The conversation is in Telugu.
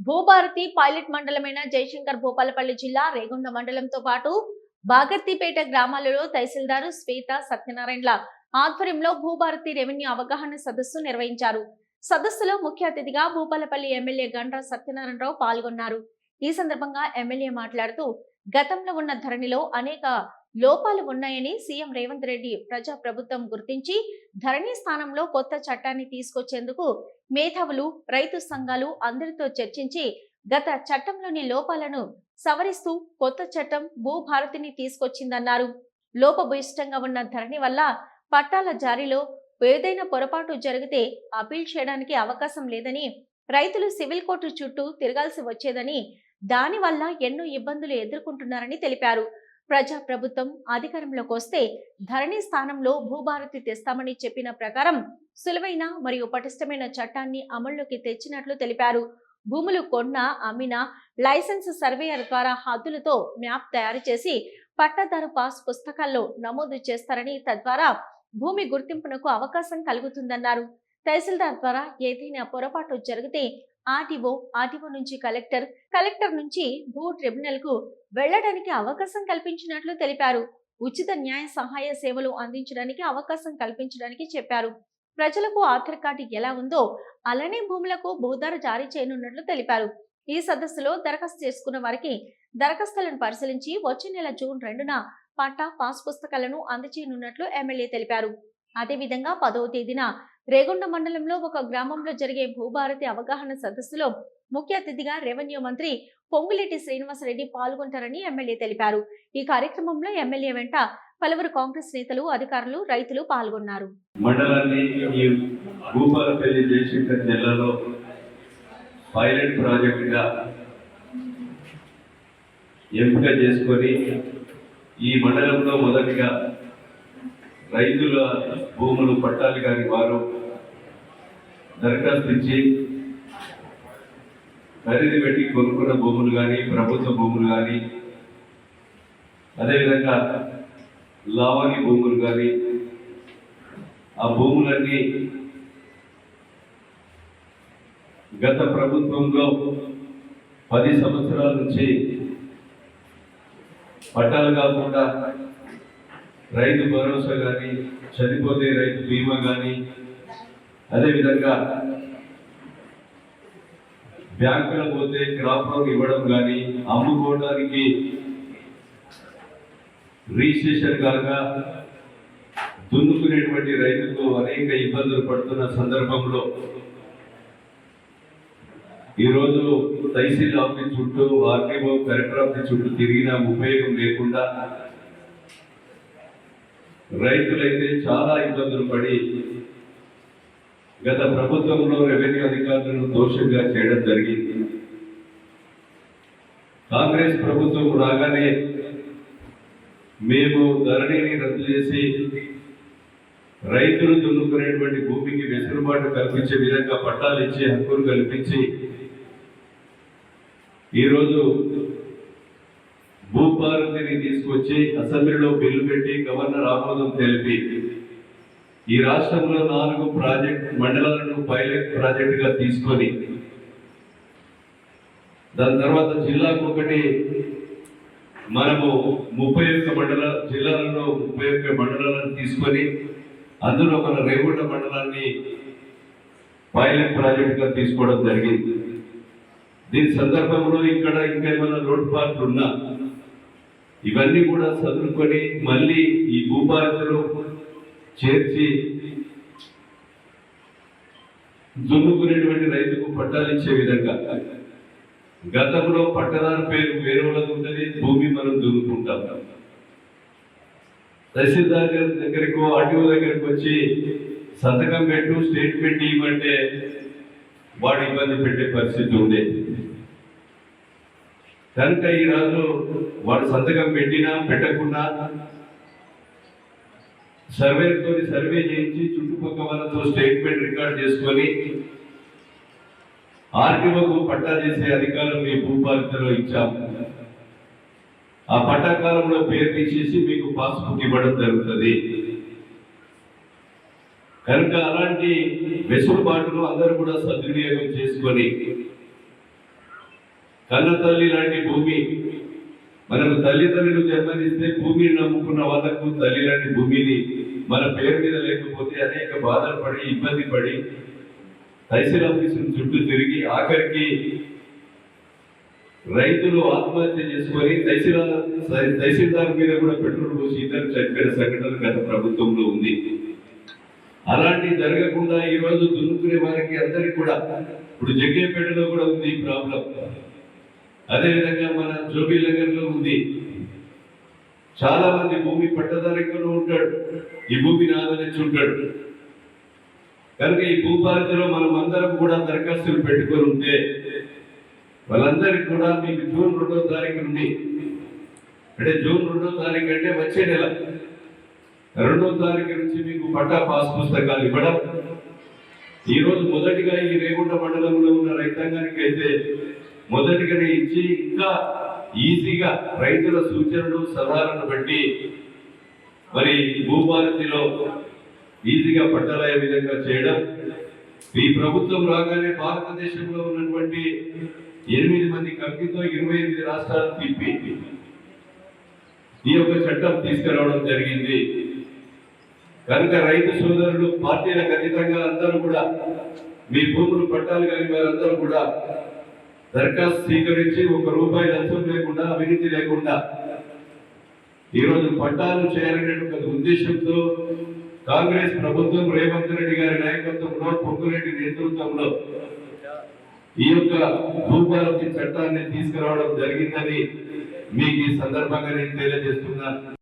భూభారతి పైలట్ మండలమైన జయశంకర్ భూపాలపల్లి జిల్లా రేగొండ మండలంతో పాటు బాగర్తిపేట గ్రామాలలో తహసీల్దార్ శ్వేత సత్యనారాయణల ఆధ్వర్యంలో భూభారతి రెవెన్యూ అవగాహన సదస్సు నిర్వహించారు. సదస్సులో ముఖ్య అతిథిగా భూపాలపల్లి ఎమ్మెల్యే గండ్ర సత్యనారాయణరావు పాల్గొన్నారు. ఈ సందర్భంగా ఎమ్మెల్యే మాట్లాడుతూ గతంలో ఉన్న ధరణిలో అనేక లోపాలు ఉన్నాయని సీఎం రేవంత్ రెడ్డి ప్రజా ప్రభుత్వం గుర్తించి ధరణి స్థానంలో కొత్త చట్టాన్ని తీసుకొచ్చేందుకు మేధావులు, రైతు సంఘాలు అందరితో చర్చించి గత చట్టంలోని లోపాలను సవరిస్తూ కొత్త చట్టం భూభారతిని తీసుకొచ్చిందన్నారు. లోపభూయిష్టంగా ఉన్న ధరణి వల్ల పట్టాల జారీలో ఏదైనా పొరపాటు జరిగితే అపీల్ చేయడానికి అవకాశం లేదని, రైతులు సివిల్ కోర్టు చుట్టూ తిరగాల్సి వచ్చేదని, దానివల్ల ఎన్నో ఇబ్బందులు ఎదుర్కొంటున్నారని తెలిపారు. ప్రజా ప్రభుత్వం అధికారంలోకి వస్తే ధరణి స్థానంలో భూభారతి తెస్తామని చెప్పిన ప్రకారం సులువైన మరియు పటిష్టమైన చట్టాన్ని అమల్లోకి తెచ్చినట్లు తెలిపారు. భూములు కొన్నా, అమ్మినా లైసెన్స్ సర్వేయర్ ద్వారా హద్దులతో మ్యాప్ తయారు చేసి పట్టాదారు పాస్ పుస్తకాల్లో నమోదు చేస్తారని, తద్వారా భూమి గుర్తింపునకు అవకాశం కలుగుతుందన్నారు. తహసీల్దార్ ద్వారా ఏదైనా పొరపాటు జరిగితే ఆర్టీఓ నుంచి కలెక్టర్ నుంచి భూ ట్రిబ్యునల్ కు వెళ్లడానికి అవకాశం కల్పించినట్లు తెలిపారు. ఉచిత న్యాయ సహాయ సేవలు అందించడానికి అవకాశం కల్పించడానికి చెప్పారు. ప్రజలకు ఆధార్ కార్డు ఎలా ఉందో అలానే భూములకు భూధార జారీ చేయనున్నట్లు తెలిపారు. ఈ సదస్సులో దరఖాస్తు చేసుకున్న వారికి దరఖాస్తులను పరిశీలించి వచ్చే నెల జూన్ 2న పట్టా పాస్ పుస్తకాలను అందజేయనున్నట్లు ఎమ్మెల్యే తెలిపారు. అదేవిధంగా 10వ తేదీన రేగొండ మండలంలో ఒక గ్రామంలో జరిగే భూభారతి అవగాహన సదస్సులో ముఖ్య అతిథిగా రెవెన్యూ మంత్రి పొంగులేటి శ్రీనివాసరెడ్డి పాల్గొంటారని ఎమ్మెల్యే తెలిపారు. ఈ కార్యక్రమంలో ఎమ్మెల్యే వెంట పలువురు కాంగ్రెస్ నేతలు, అధికారులు, రైతులు పాల్గొన్నారు. మండలాన్ని భూపాలపల్లి జయశంకర్ జిల్లాలో పైలట్ ప్రాజెక్టుగా ఎంపిక చేసుకొని ఈ మండలంలో మొదటిగా రైతుల భూములు పట్టాలు కాని వారు దరఖాస్తు ఇచ్చి ఖరీదు పెట్టి కొనుక్కున్న భూములు కానీ, ప్రభుత్వ భూములు కానీ, అదేవిధంగా లావాణి భూములు కానీ, ఆ భూములన్నీ గత ప్రభుత్వంలో 10 సంవత్సరాల నుంచి పట్టాలు కాకుండా రైతు భరోసా కానీ, చనిపోతే రైతు బీమా కానీ, అదేవిధంగా బ్యాంకులో పోతే క్రాప్ లోన్ ఇవ్వడం కానీ, అమ్ముకోవడానికి రిజిస్ట్రేషన్ కాక దున్నుకునేటువంటి రైతులకు అనేక ఇబ్బందులు పడుతున్న సందర్భంలో ఈరోజు తహసీల్ ఆఫీస్ చుట్టూ, ఆర్టీఓ కలెక్టర్ ఆఫీస్ చుట్టూ తిరిగిన ఉపయోగం లేకుండా రైతులైతే చాలా ఇబ్బందులు పడి గత ప్రభుత్వంలో రెవెన్యూ అధికారులను దోషంగా చేయడం జరిగింది. కాంగ్రెస్ ప్రభుత్వం రాగానే మేము ధరణిని రద్దు చేసి రైతులు దున్నుకునేటువంటి భూమికి వెసులుబాటు కల్పించే విధంగా పట్టాలు ఇచ్చే హక్కును కల్పించి ఈరోజు భూభారతిని తీసుకొచ్చి అసెంబ్లీలో బిల్లు పెట్టి గవర్నర్ ఆమోదం తెలిపి ఈ రాష్ట్రంలో 4 మండలాలను పైలట్ ప్రాజెక్టుగా తీసుకొని దాని తర్వాత జిల్లాకు ఒకటి మనము 31 జిల్లాలలో 31 మండలాలను తీసుకొని అందులో మన రేగొండ మండలాన్ని పైలట్ ప్రాజెక్టుగా తీసుకోవడం జరిగింది. దీని సందర్భంలో ఇక్కడ ఇంకేమైనా లోటుపాట్లు ఉన్నా ఇవన్నీ కూడా చదువుకొని మళ్ళీ ఈ భూభారతిలో చేర్చి దున్నుకునేటువంటి రైతుకు పట్టాలు ఇచ్చే విధంగా, గతంలో పట్టదారు పేరు వేరే వాళ్ళకు ఉంటుంది, భూమి మనం దున్నుకుంటాం. తహసీల్దార్ దగ్గరకు, ఆర్టీఓ దగ్గరకు వచ్చి సంతకం పెట్టు, స్టేట్మెంట్ ఇవ్వమంటే వాడు ఇబ్బంది పెట్టే పరిస్థితి ఉండేది. కనుక ఈరోజు వాడు సంతకం పెట్టినా పెట్టకుండా సర్వేతో సర్వే చేయించి చుట్టుపక్కల వాళ్ళతో స్టేట్మెంట్ రికార్డ్ చేసుకొని ఆర్టీఓకు పట్టా చేసే అధికారం మీ భూభారతిలో ఇచ్చాము. ఆ పట్టాకాలంలో పేరు తీసేసి మీకు పాస్బుక్ ఇవ్వడం జరుగుతుంది. కనుక అలాంటి వెసులుబాటును అందరూ కూడా సద్వినియోగం చేసుకొని కన్న తల్లి లాంటి భూమి, మనకు తల్లిదండ్రులు జన్మనిస్తే భూమిని నమ్ముకున్న వాళ్ళకు తల్లి లాంటి భూమిని మన పేరు మీద లేకపోతే అనేక బాధలు పడి ఇబ్బంది పడి తహసీల్ ఆఫీసుల చుట్టూ తిరిగి ఆఖరికి రైతులు ఆత్మహత్య చేసుకొని తహసీల్దార్ మీద కూడా పెట్రోల్ పోసి ఇద్దరు చనిపోయిన సంఘటన గత ప్రభుత్వంలో ఉంది. అలాంటి జరగకుండా ఈ రోజు దున్నుకునే వారికి అందరికి కూడా ఇప్పుడు జగ్గేపేటలో కూడా ఉంది ఈ ప్రాబ్లం. అదేవిధంగా మన జోబీనగర్ లో ఉంది. చాలా మంది భూమి పట్టదారిలో ఉంటాడు, ఈ భూమిని ఆదరించి ఉంటాడు. కనుక ఈ భూపాలతలో మనం అందరం కూడా దరఖాస్తులు పెట్టుకొని ఉంటే వాళ్ళందరికీ కూడా మీకు జూన్ 2వ తారీఖు నుండి, అంటే జూన్ 2వ తారీఖు అంటే వచ్చే నెల 2వ తారీఖు నుంచి మీకు పట్టా పాస్ పుస్తకాలు ఇవ్వడం. ఈ రోజు మొదటిగా ఈ రేగుంట మండలంలో ఉన్న రైతాంగానికి అయితే మొదటిగానే ఇచ్చి ఇంకా ఈజీగా రైతుల సూచనలు సలహాలను బట్టి మరి భూభారతిలో ఈజీగా పట్టాలయ్యే విధంగా చేయడం. ఈ ప్రభుత్వం రాగానే భారతదేశంలో ఉన్నటువంటి 8 మంది కమిటీతో 28 రాష్ట్రాలు తిప్పి ఈ యొక్క చట్టం తీసుకురావడం జరిగింది. కనుక రైతు సోదరులు పార్టీలకు అతీతంగా అందరూ కూడా మీ భూములు పట్టాలు కానీ వారందరూ కూడా దరఖాస్తు స్వీకరించి ₹1 లంచం లేకుండా, అవినీతి లేకుండా ఈరోజు పట్టాలు చేయాలనేటువంటి ఉద్దేశంతో కాంగ్రెస్ ప్రభుత్వం రేవంత్ రెడ్డి గారి నాయకత్వంలో, పొంగురెడ్డి నేతృత్వంలో ఈ యొక్క భూభారతి చట్టాన్ని తీసుకురావడం జరిగిందని మీకు ఈ సందర్భంగా నేను తెలియజేస్తున్నాను.